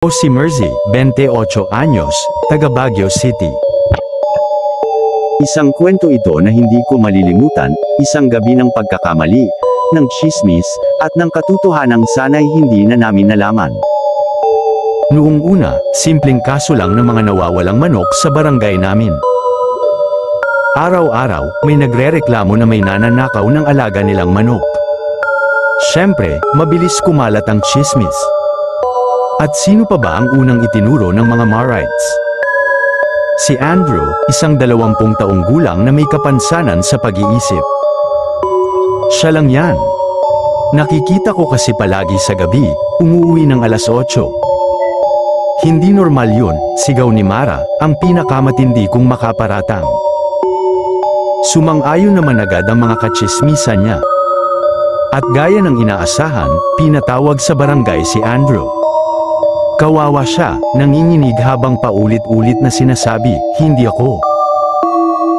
O si Mersey, 28 anyos, taga Baguio City. Isang kwento ito na hindi ko malilimutan, isang gabi ng pagkakamali, ng tsismis, at ng katotohanang sana'y hindi na namin nalaman. Noong una, simpleng kaso lang ng mga nawawalang manok sa barangay namin. Araw-araw, may nagrereklamo na may nananakaw ng alaga nilang manok. Siyempre, mabilis kumalat ang tsismis. At sino pa ba ang unang itinuro ng mga Marites? Si Andrew, isang 20 taong gulang na may kapansanan sa pag-iisip. Siya lang yan. Nakikita ko kasi palagi sa gabi, umuwi ng alas 8. Hindi normal yun, sigaw ni Mara, ang pinakamatindi kong makaparatang. Sumang-ayon naman agad ang mga katsismisan niya. At gaya ng inaasahan, pinatawag sa barangay si Andrew. Kawawa siya, nanginginig habang paulit-ulit na sinasabi, hindi ako.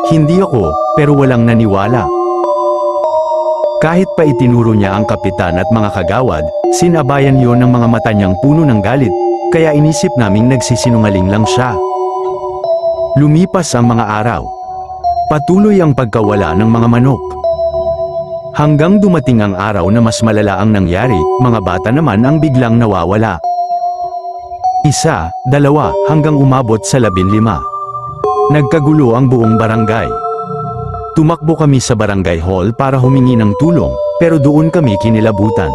Hindi ako, pero walang naniwala. Kahit pa itinuro niya ang kapitan at mga kagawad, sinabayan yon ng mga mata niyang puno ng galit, kaya inisip naming nagsisinungaling lang siya. Lumipas ang mga araw. Patuloy ang pagkawala ng mga manok. Hanggang dumating ang araw na mas malala ang nangyari, mga bata naman ang biglang nawawala. 1, 2, hanggang umabot sa 15. Nagkagulo ang buong barangay. Tumakbo kami sa barangay hall para humingi ng tulong, pero doon kami kinilabutan.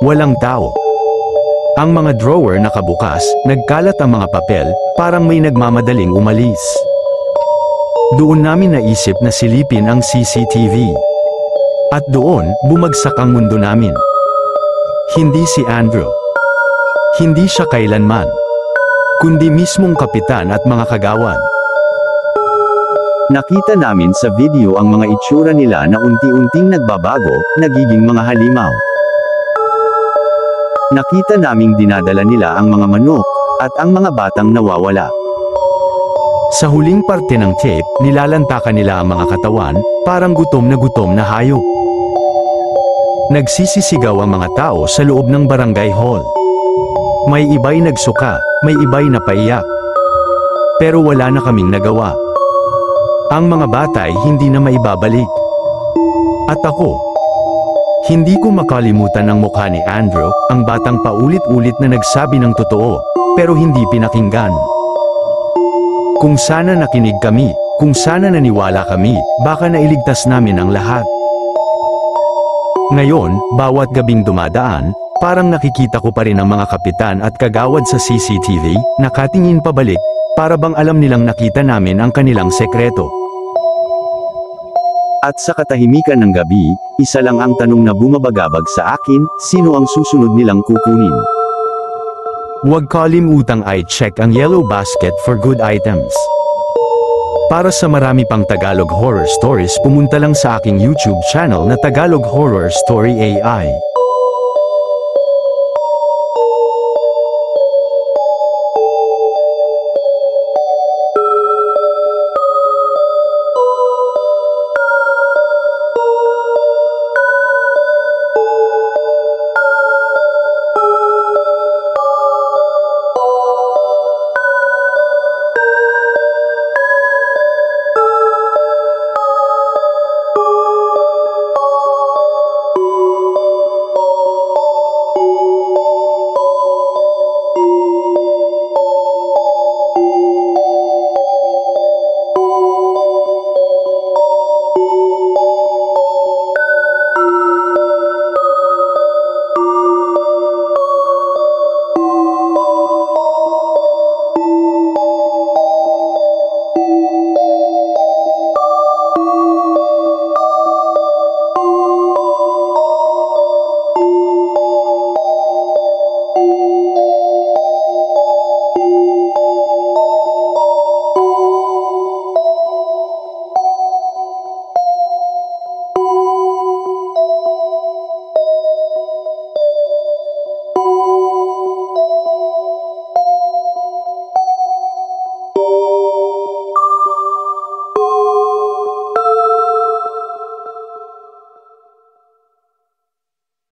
Walang tao. Ang mga drawer nakabukas, nagkalat ang mga papel, parang may nagmamadaling umalis. Doon namin naisip na silipin ang CCTV. At doon, bumagsak ang mundo namin. Hindi si Andrew. Hindi siya kailanman. Kundi mismong kapitan at mga kagawad. Nakita namin sa video ang mga itsura nila na unti-unting nagbabago, nagiging mga halimaw. Nakita naming dinadala nila ang mga manok, at ang mga batang nawawala. Sa huling parte ng tape, nilalantakan nila ang mga katawan, parang gutom na hayop. Nagsisisigaw ang mga tao sa loob ng barangay hall. May iba'y nagsuka, may iba'y napaiyak. Pero wala na kaming nagawa. Ang mga batay hindi na maibabalik. At ako, hindi ko makalimutan ang mukha ni Andrew, ang batang paulit-ulit na nagsabi ng totoo, pero hindi pinakinggan. Kung sana nakinig kami, kung sana naniwala kami, baka nailigtas namin ang lahat. Ngayon, bawat gabing dumadaan, parang nakikita ko pa rin ang mga kapitan at kagawad sa CCTV, nakatingin pabalik, para bang alam nilang nakita namin ang kanilang sekreto. At sa katahimikan ng gabi, isa lang ang tanong na bumabagabag sa akin, sino ang susunod nilang kukunin? Huwag kalimutang i-check ang yellow basket for good items. Para sa marami pang Tagalog horror stories, pumunta lang sa aking YouTube channel na Tagalog Horror Story AI.